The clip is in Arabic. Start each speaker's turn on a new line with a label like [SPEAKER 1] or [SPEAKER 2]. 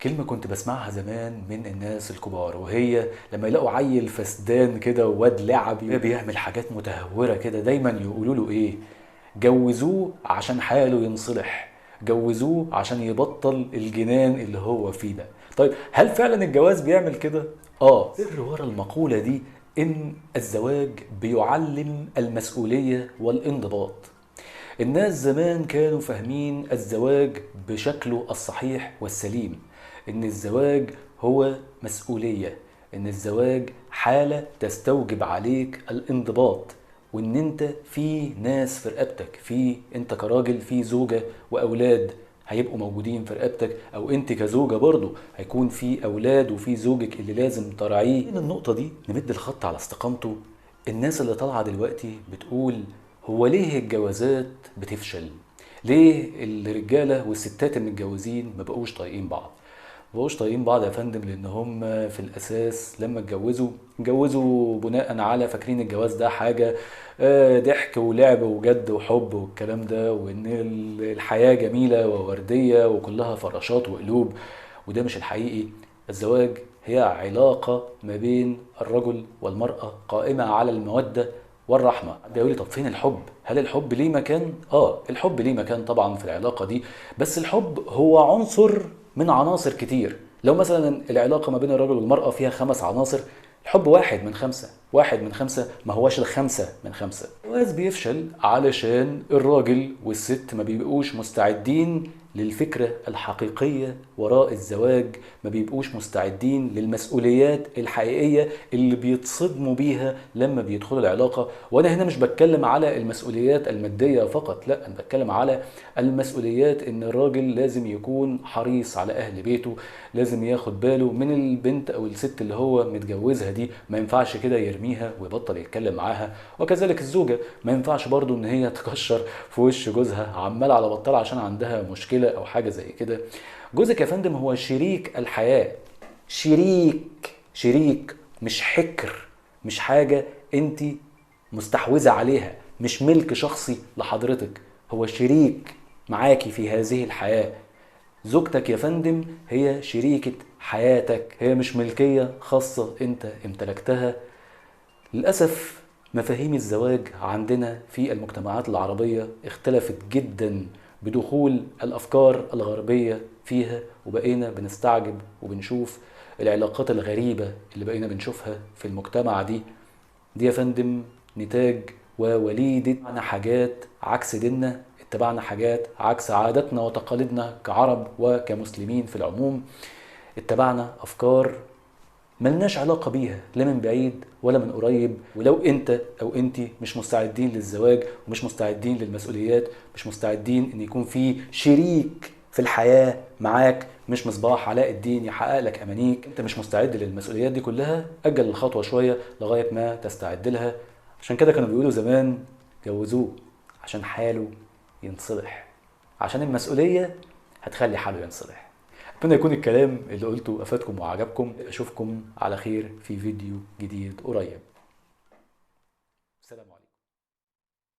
[SPEAKER 1] كلمة كنت بسمعها زمان من الناس الكبار، وهي لما يلاقوا عيل فسدان كده وواد لعبي بيعمل حاجات متهورة كده دايما يقولوا له ايه؟ جوزوه عشان حاله ينصلح، جوزوه عشان يبطل الجنان اللي هو فيه ده. طيب هل فعلا الجواز بيعمل كده؟ سر ورا المقولة دي ان الزواج بيعلم المسؤولية والانضباط. الناس زمان كانوا فاهمين الزواج بشكله الصحيح والسليم، ان الزواج هو مسؤولية، ان الزواج حالة تستوجب عليك الانضباط، وان انت في ناس في رقبتك، في انت كراجل في زوجة واولاد هيبقوا موجودين في رقبتك، او انت كزوجة برضو هيكون في اولاد وفي زوجك اللي لازم تراعيه. من النقطة دي نمد الخط على استقامته. الناس اللي طالعة دلوقتي بتقول هو ليه الجوازات بتفشل؟ ليه الرجالة والستات المتجوزين ما بقوش طايقين بعض؟ ما بقوش طايقين بعض يا فندم لان هم في الاساس لما اتجوزوا بناء على فاكرين الجواز ده حاجة ضحك ولعب وجد وحب والكلام ده، وان الحياة جميلة ووردية وكلها فراشات وقلوب، وده مش الحقيقي. الزواج هي علاقة ما بين الرجل والمرأة قائمة على المودة والرحمة. بيقول لي طب فين الحب؟ هل الحب ليه مكان؟ الحب ليه مكان طبعا في العلاقة دي، بس الحب هو عنصر من عناصر كتير. لو مثلا العلاقة ما بين الرجل والمرأة فيها 5 عناصر، الحب واحد من 5، واحد من 5 ما هواش ال5 من 5. الجواز بيفشل علشان الراجل والست ما بيبقوش مستعدين للفكرة الحقيقية وراء الزواج، ما بيبقوش مستعدين للمسؤوليات الحقيقية اللي بيتصدموا بيها لما بيدخلوا العلاقة. وانا هنا مش بتكلم على المسؤوليات المادية فقط، لا، انا بتكلم على المسؤوليات ان الراجل لازم يكون حريص على اهل بيته، لازم ياخد باله من البنت او الست اللي هو متجوزها دي، ما ينفعش كده يرميها ويبطل يتكلم معاها. وكذلك الزوجة ما ينفعش برضو ان هي تكشر في وش جوزها عمال على بطال عشان عندها مشكلة او حاجة زي كده. جوزك يا فندم هو شريك الحياة، شريك مش حكر، مش حاجة انت مستحوذة عليها، مش ملك شخصي لحضرتك، هو شريك معاكي في هذه الحياة. زوجتك يا فندم هي شريكة حياتك، هي مش ملكية خاصة انت امتلكتها. للأسف مفاهيم الزواج عندنا في المجتمعات العربية اختلفت جدا بدخول الأفكار الغربية فيها، وبقينا بنستعجب وبنشوف العلاقات الغريبة اللي بقينا بنشوفها في المجتمع دي يا فندم نتاج ووليدة حاجات عكس ديننا، اتبعنا حاجات عكس عاداتنا وتقاليدنا كعرب وكمسلمين في العموم، اتبعنا أفكار ملناش علاقة بيها لا من بعيد ولا من قريب. ولو انت او انت مش مستعدين للزواج ومش مستعدين للمسؤوليات، مش مستعدين ان يكون في شريك في الحياة معاك، مش مصباح علاء الدين يحقق لك امانيك، انت مش مستعد للمسؤوليات دي كلها، اجل الخطوة شوية لغاية ما تستعد لها. عشان كده كانوا بيقولوا زمان جوزوه عشان حاله ينصلح، عشان المسؤولية هتخلي حاله ينصلح. اتمنى يكون الكلام اللي قلته افادكم وعجبكم. اشوفكم على خير في فيديو جديد قريب. سلام عليكم.